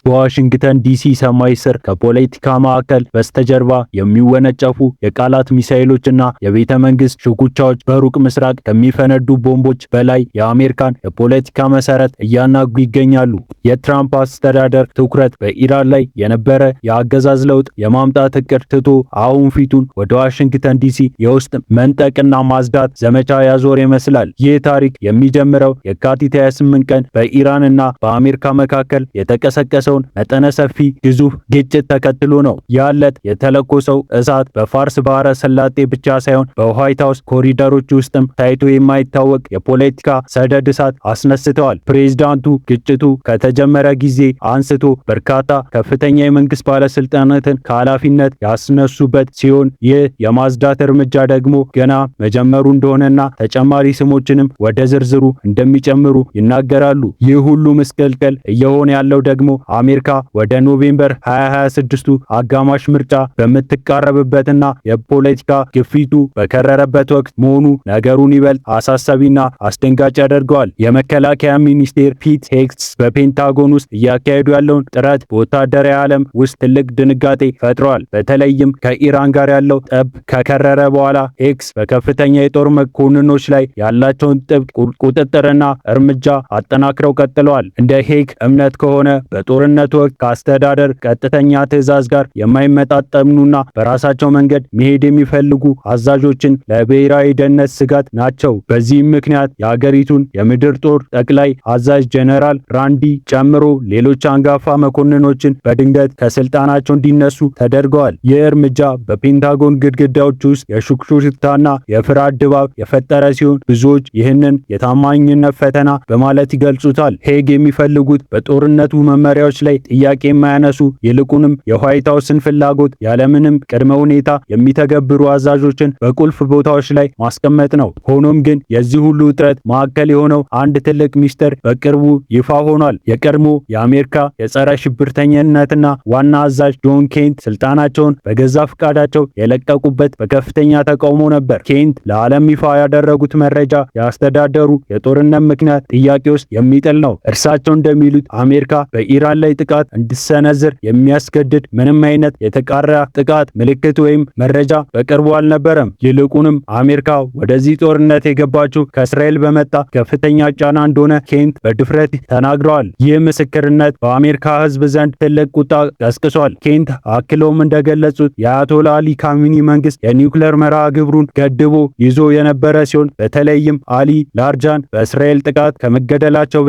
በዋሽንግተን ዲሲ ሰማይ ስር ከፖለቲካ ማዕከል በስተጀርባ የሚወነጨፉ የቃላት ሚሳኤሎችና የቤተ መንግስት ሽኩቻዎች በሩቅ ምስራቅ ከሚፈነዱ ቦምቦች በላይ የአሜሪካን የፖለቲካ መሰረት እያናጉ ይገኛሉ። የትራምፕ አስተዳደር ትኩረት በኢራን ላይ የነበረ የአገዛዝ ለውጥ የማምጣት እቅድ ትቶ አሁን ፊቱን ወደ ዋሽንግተን ዲሲ የውስጥ መንጠቅና ማጽዳት ዘመቻ ያዞር ይመስላል። ይህ ታሪክ የሚጀምረው የካቲት 28 ቀን በኢራንና በአሜሪካ መካከል የተቀሰቀሰውን መጠነ ሰፊ ግዙፍ ግጭት ተከትሎ ነው። ያለት የተለኮሰው እሳት በፋርስ ባህረ ሰላጤ ብቻ ሳይሆን በዋይት ሃውስ ኮሪደሮች ውስጥም ታይቶ የማይታወቅ የፖለቲካ ሰደድ እሳት አስነስተዋል። ፕሬዝዳንቱ ግጭቱ ከተጀመረ ጊዜ አንስቶ በርካታ ከፍተኛ የመንግስት ባለስልጣናትን ከኃላፊነት ያስነሱበት ሲሆን ይህ የማጽዳት እርምጃ ደግሞ ገና መጀመሩ እንደሆነና ተጨማሪ ስሞችንም ወደ ዝርዝሩ እንደሚጨምሩ ይናገራሉ። ይህ ሁሉ ምስቅልቅል እየሆነ ያለው ደግሞ አሜሪካ ወደ ኖቬምበር 2026ቱ አጋማሽ ምርጫ በምትቃረብበትና የፖለቲካ ግፊቱ በከረረበት ወቅት መሆኑ ነገሩን ይበልጥ አሳሳቢና አስደንጋጭ ያደርገዋል። የመከላከያ ሚኒስቴር ፒት ሄግሴት በፔንታጎን ውስጥ እያካሄዱ ያለውን ጥረት በወታደራዊ ዓለም ውስጥ ትልቅ ድንጋጤ ፈጥሯል። በተለይም ከኢራን ጋር ያለው ጠብ ከከረረ በኋላ ሄግሴት በከፍተኛ የጦር መኮንኖች ላይ ያላቸውን ጥብቅ ቁጥጥርና እርምጃ አጠናክረው ቀጥለዋል። እንደ ሄግ እምነት ከሆነ በጦርነቱ ወቅት ከአስተዳደር ቀጥተኛ ትዕዛዝ ጋር የማይመጣጠኑና በራሳቸው መንገድ መሄድ የሚፈልጉ አዛዦችን ለብሔራዊ ደህንነት ስጋት ናቸው። በዚህም ምክንያት የሀገሪቱን የምድር ጦር ጠቅላይ አዛዥ ጄኔራል ራንዲ ጨምሮ ሌሎች አንጋፋ መኮንኖችን በድንገት ከስልጣናቸው እንዲነሱ ተደርገዋል። ይህ እርምጃ በፔንታጎን ግድግዳዎች ውስጥ የሹክሹክታና የፍርሃት ድባብ የፈጠረ ሲሆን ብዙዎች ይህንን የታማኝነት ፈተና በማለት ይገልጹታል። ሄግ የሚፈልጉት በጦርነቱ መመሪያዎች ላይ ጥያቄ የማያነሱ ይልቁንም የዋይት ሃውስን ፍላጎት ያለምንም ቅድመ ሁኔታ የሚተገብሩ አዛዦችን በቁልፍ ቦታዎች ላይ ማስቀመጥ ነው። ሆኖም ግን የዚህ ሁሉ ውጥረት ማዕከል የሆነው አንድ ትልቅ ሚስጥር በቅርቡ ይፋ ሆኗል። የቀድሞ የአሜሪካ የጸረ ሽብርተኝነትና ዋና አዛዥ ጆን ኬንት ስልጣናቸውን በገዛ ፈቃዳቸው የለቀቁበት በከፍተኛ ተቃውሞ ነበር። ኬንት ለዓለም ይፋ ያደረጉት መረጃ የአስተዳደሩ የጦርነት ምክንያት ጥያቄ ውስጥ የሚጥል ነው። እርሳቸው እንደሚሉት አሜሪካ በኢራን ላይ ጥቃት እንድትሰነዝር የሚያስገድድ ምንም አይነት የተቃራ ጥቃት ምልክት ወይም መረጃ በቅርቡ አልነበረም። ይልቁንም አሜሪካ ወደዚህ ጦርነት የገባችው ከእስራኤል በመጣ ከፍተኛ ጫና እንደሆነ ኬንት በድፍረት ተናግረዋል። ይህ ምስክርነት በአሜሪካ ሕዝብ ዘንድ ትልቅ ቁጣ ቀስቅሷል። ኬንት አክለውም እንደገለጹት የአያቶላ አሊ ካሚኒ መንግስት የኒውክሌር መርሃ ግብሩን ገድቦ ይዞ የነበረ ሲሆን በተለይም አሊ ላርጃን በእስራኤል ጥቃት ከመገደላቸው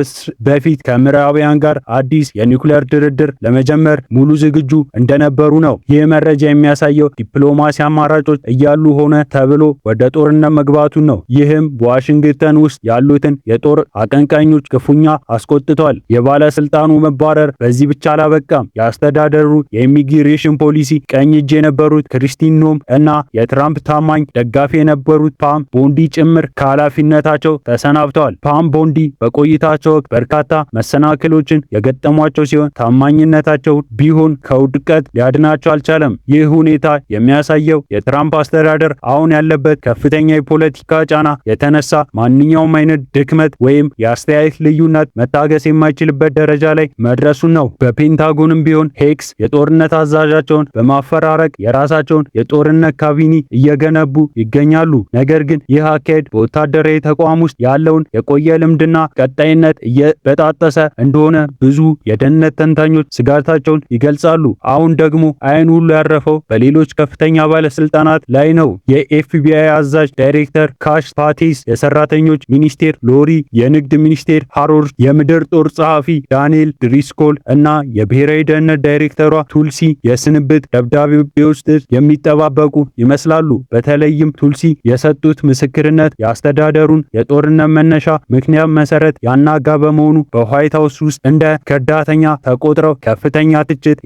በፊት ከምዕራባውያን ጋር አዲስ የኒውክሌር ድርድር ለመጀመር ሙሉ ዝግጁ እንደነበሩ ነው። ይህ መረጃ የሚያሳየው ዲፕሎማሲ አማራጮች እያሉ ሆነ ተብሎ ወደ ጦርነት መግባቱን ነው። ይህም በዋሽንግተን ውስጥ ያሉትን የጦር አቀንቃኞች ክፉኛ አስቆጥቷል። የባለስልጣኑ መባረር በዚህ ብቻ አላበቃም። የአስተዳደሩ የኢሚግሬሽን ፖሊሲ ቀኝ እጅ የነበሩት ክሪስቲን ኖም እና የትራምፕ ታማኝ ደጋፊ የነበሩት ፓም ቦንዲ ጭምር ከኃላፊነታቸው ተሰናብተዋል። ፓም ቦንዲ በቆይታቸው ወቅት በርካታ መሰናክሎችን የገጠሟቸው ሲሆን ታማኝነታቸው ቢሆን ከውድቀት ሊያድናቸው አልቻለም። ይህ ሁኔታ የሚያሳየው የትራምፕ አስተዳደር አሁን ያለበት ከፍተኛ የፖለቲካ ጫና የተነሳ ማንኛውም አይነት ድክመት ወይም የአስተያየት ልዩነት መታገስ የማይችልበት ደረጃ ላይ መድረሱን ነው። በፔንታጎንም ቢሆን ሄግሴት የጦርነት አዛዣቸውን በማፈራረቅ የራሳቸውን የጦርነት ካቢኔ እየገነቡ ይገኛሉ። ነገር ግን ይህ አካሄድ በወታደራዊ ተቋም ውስጥ ያለውን የቆየ ልምድና ቀጣይነት እየበጣጠሰ እንደሆነ ብዙ የደህንነት ተንታኞች ስጋታቸውን ይገልጻሉ። አሁን ደግሞ አይን ሁሉ ያረፈው በሌሎች ከፍተኛ ባለስልጣናት ላይ ነው። የኤፍቢአይ አዛዥ ዳይሬክተር ካሽ ፓቴስ፣ የሰራተኞች ሚኒስቴር ሎሪ፣ የንግድ ሚኒስቴር ሃሮልድ፣ የምድር ጦር ጸሐፊ ዳንኤል ድሪስኮል እና የብሔራዊ ደህንነት ዳይሬክተሯ ቱልሲ የስንብት ደብዳቤ ውስጥ የሚጠባበቁ ይመስላሉ። በተለይም ቱልሲ የሰጡት ምስክርነት የአስተዳደሩን የጦርነት መነሻ ምክንያት መሰረት ያናጋ በመሆኑ በዋይት ሃውስ ውስጥ እንደ ከዳተኛ ተቆጥረው ከፍተኛ ትችት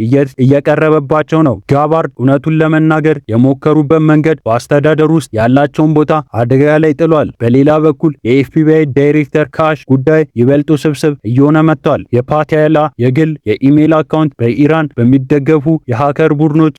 እየቀረበባቸው ነው። ጋባርድ እውነቱን ለመናገር የሞከሩበት መንገድ በአስተዳደሩ ውስጥ ያላቸውን ቦታ አደጋ ላይ ጥሏል። በሌላ በኩል የኤፍቢአይ ዳይሬክተር ካሽ ጉዳይ ይበልጡ ስብስብ እየሆነ መጥቷል። የፓቲያላ የግል የኢሜል አካውንት በኢራን በሚደገፉ የሃከር ቡድኖች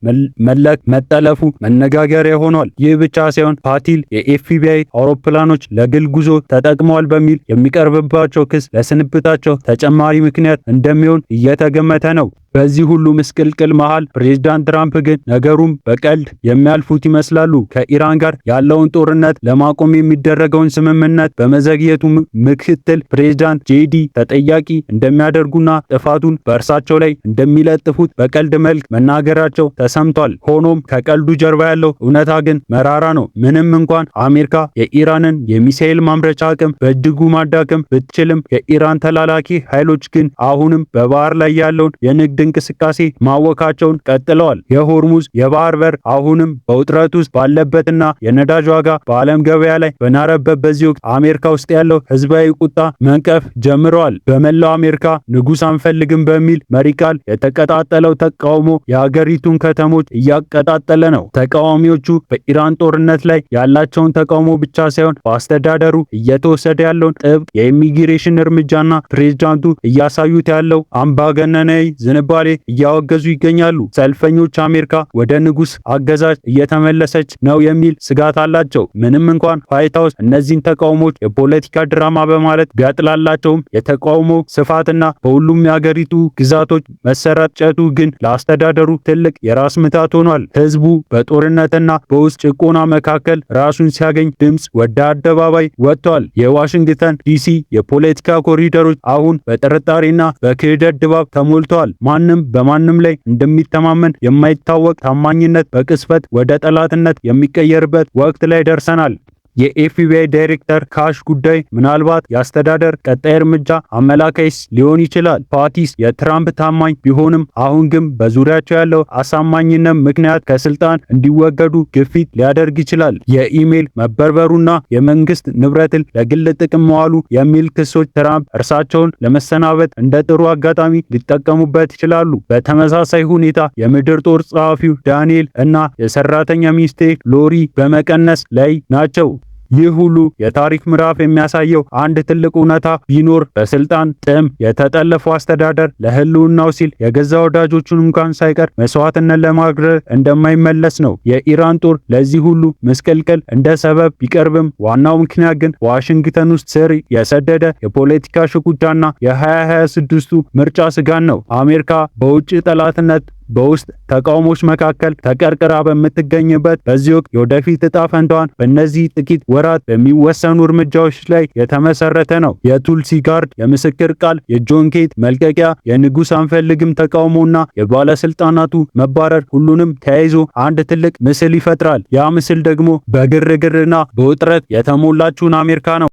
መጠለፉ መነጋገሪያ ሆኗል። ይህ ብቻ ሳይሆን ፓቲል የኤፍቢአይ አውሮፕላኖች ለግል ጉዞ ተጠቅመዋል በሚል የሚቀርብባቸው ክስ ለስንብታቸው ተጨማሪ ምክንያት እንደሚሆን እየተገመተ ነው። በዚህ ሁሉ ምስቅልቅል መሃል ፕሬዝዳንት ትራምፕ ግን ነገሩም በቀልድ የሚያልፉት ይመስላሉ። ከኢራን ጋር ያለውን ጦርነት ለማቆም የሚደረገውን ስምምነት በመዘግየቱ ምክትል ፕሬዝዳንት ጄዲ ተጠያቂ እንደሚያደርጉና ጥፋቱን በእርሳቸው ላይ እንደሚለጥፉት በቀልድ መልክ መናገራቸው ተሰምቷል። ሆኖም ከቀልዱ ጀርባ ያለው እውነታ ግን መራራ ነው። ምንም እንኳን አሜሪካ የኢራንን የሚሳኤል ማምረቻ አቅም በእጅጉ ማዳከም ብትችልም የኢራን ተላላኪ ኃይሎች ግን አሁንም በባህር ላይ ያለውን የንግድ እንቅስቃሴ ማወካቸውን ቀጥለዋል። የሆርሙዝ የባህር በር አሁንም በውጥረት ውስጥ ባለበትና የነዳጅ ዋጋ በዓለም ገበያ ላይ በናረበት በዚህ ወቅት አሜሪካ ውስጥ ያለው ህዝባዊ ቁጣ መንቀፍ ጀምረዋል። በመላው አሜሪካ ንጉሥ አንፈልግም በሚል መሪ ቃል የተቀጣጠለው ተቃውሞ የሀገሪቱን ከተሞች እያቀጣጠለ ነው። ተቃዋሚዎቹ በኢራን ጦርነት ላይ ያላቸውን ተቃውሞ ብቻ ሳይሆን በአስተዳደሩ እየተወሰደ ያለውን ጥብቅ የኢሚግሬሽን እርምጃና ፕሬዝዳንቱ እያሳዩት ያለው አምባገነናዊ ዝንባሌ እያወገዙ ይገኛሉ። ሰልፈኞች አሜሪካ ወደ ንጉሥ አገዛዝ እየተመለሰች ነው የሚል ስጋት አላቸው። ምንም እንኳን ዋይት ሃውስ እነዚህን ተቃውሞች የፖለቲካ ድራማ በማለት ቢያጥላላቸውም የተቃውሞ ስፋትና በሁሉም የሀገሪቱ ግዛቶች መሰራጨቱ ግን ለአስተዳደሩ ትልቅ የራስ ምታት ሆኗል። ህዝቡ በጦርነትና በውስጥ ጭቆና መካከል ራሱን ሲያገኝ ድምፅ ወደ አደባባይ ወጥቷል። የዋሽንግተን ዲሲ የፖለቲካ ኮሪደሮች አሁን በጥርጣሬና በክህደት ድባብ ተሞልተዋል። ማንም በማንም ላይ እንደሚተማመን የማይታወቅ ታማኝነት በቅጽበት ወደ ጠላትነት የሚቀየርበት ወቅት ላይ ደርሰናል። የኤፍቢአይ ዳይሬክተር ካሽ ጉዳይ ምናልባት የአስተዳደር ቀጣይ እርምጃ አመላካይስ ሊሆን ይችላል። ፓቲስ የትራምፕ ታማኝ ቢሆንም አሁን ግን በዙሪያቸው ያለው አሳማኝነት ምክንያት ከስልጣን እንዲወገዱ ግፊት ሊያደርግ ይችላል። የኢሜል መበርበሩና የመንግስት ንብረትን ለግል ጥቅም መዋሉ የሚል ክሶች ትራምፕ እርሳቸውን ለመሰናበት እንደ ጥሩ አጋጣሚ ሊጠቀሙበት ይችላሉ። በተመሳሳይ ሁኔታ የምድር ጦር ጸሐፊው ዳንኤል እና የሰራተኛ ሚኒስቴር ሎሪ በመቀነስ ላይ ናቸው። ይህ ሁሉ የታሪክ ምዕራፍ የሚያሳየው አንድ ትልቅ እውነታ ቢኖር በስልጣን ጥም የተጠለፈው አስተዳደር ለህልውናው ሲል የገዛ ወዳጆቹን እንኳን ሳይቀር መስዋዕትነት ለማድረግ እንደማይመለስ ነው። የኢራን ጦር ለዚህ ሁሉ ምስቅልቅል እንደ ሰበብ ቢቀርብም ዋናው ምክንያት ግን ዋሽንግተን ውስጥ ስር የሰደደ የፖለቲካ ሽኩቻና የ2026ቱ ምርጫ ስጋን ነው። አሜሪካ በውጭ ጠላትነት በውስጥ ተቃውሞች መካከል ተቀርቅራ በምትገኝበት በዚህ ወቅት የወደፊት ዕጣ ፈንታዋን በእነዚህ ጥቂት ወራት በሚወሰኑ እርምጃዎች ላይ የተመሰረተ ነው። የቱልሲ ጋርድ የምስክር ቃል፣ የጆን ኬት መልቀቂያ፣ የንጉሥ አንፈልግም ተቃውሞና የባለስልጣናቱ መባረር ሁሉንም ተያይዞ አንድ ትልቅ ምስል ይፈጥራል። ያ ምስል ደግሞ በግርግርና በውጥረት የተሞላችውን አሜሪካ ነው።